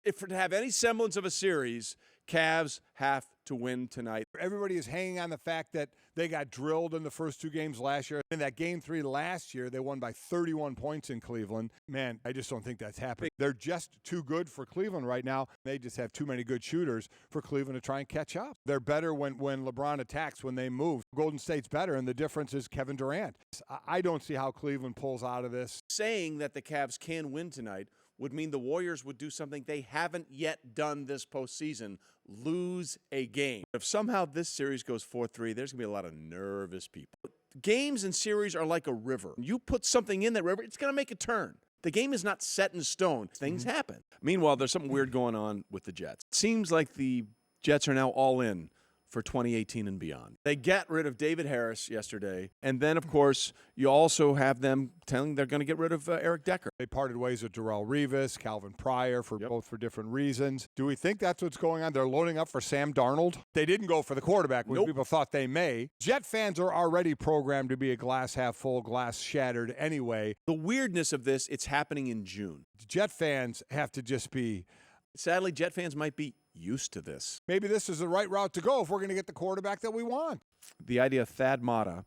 If to have any semblance of a series, Cavs have to win tonight. Everybody is hanging on the fact that they got drilled in the first 2 games last year. In that game 3 last year, they won by 31 points in Cleveland. Man, I just don't think that's happening. They're just too good for Cleveland right now. They just have too many good shooters for Cleveland to try and catch up. They're better when LeBron attacks, when they move. Golden State's better, and the difference is Kevin Durant. I don't see how Cleveland pulls out of this. Saying that the Cavs can win tonight would mean the Warriors would do something they haven't yet done this postseason, lose a game. If somehow this series goes 4-3, there's going to be a lot of nervous people. Games and series are like a river. You put something in that river, it's going to make a turn. The game is not set in stone. Things happen. Meanwhile, there's something weird going on with the Jets. It seems like the Jets are now all in for 2018 and beyond. They get rid of David Harris yesterday, and then, of course, you also have them telling they're going to get rid of Eric Decker. They parted ways with Darrelle Revis, Calvin Pryor, both for different reasons. Do we think that's what's going on? They're loading up for Sam Darnold? They didn't go for the quarterback, which people thought they may. Jet fans are already programmed to be a glass half full, glass shattered anyway. The weirdness of this, it's happening in June. Jet fans have to just be... Sadly, Jet fans might be used to this. Maybe this is the right route to go if we're going to get the quarterback that we want. The idea of Thad Matta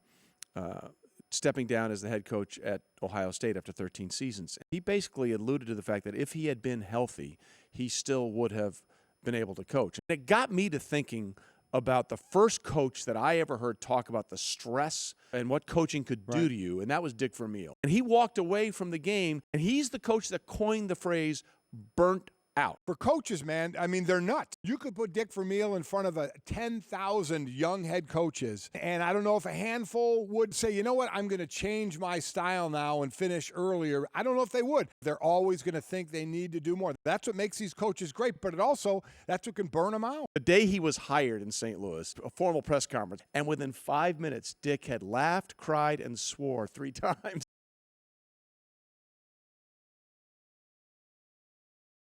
stepping down as the head coach at Ohio State after 13 seasons, he basically alluded to the fact that if he had been healthy, he still would have been able to coach. And it got me to thinking about the first coach that I ever heard talk about the stress and what coaching could do to you, and that was Dick Vermeil. And he walked away from the game, and he's the coach that coined the phrase burnt out. For coaches, man, I mean, they're nuts. You could put Dick Vermeil in front of 10,000 young head coaches, and I don't know if a handful would say, you know what, I'm going to change my style now and finish earlier. I don't know if they would. They're always going to think they need to do more. That's what makes these coaches great, but that's what can burn them out. The day he was hired in St. Louis, a formal press conference, and within 5 minutes, Dick had laughed, cried, and swore 3 times.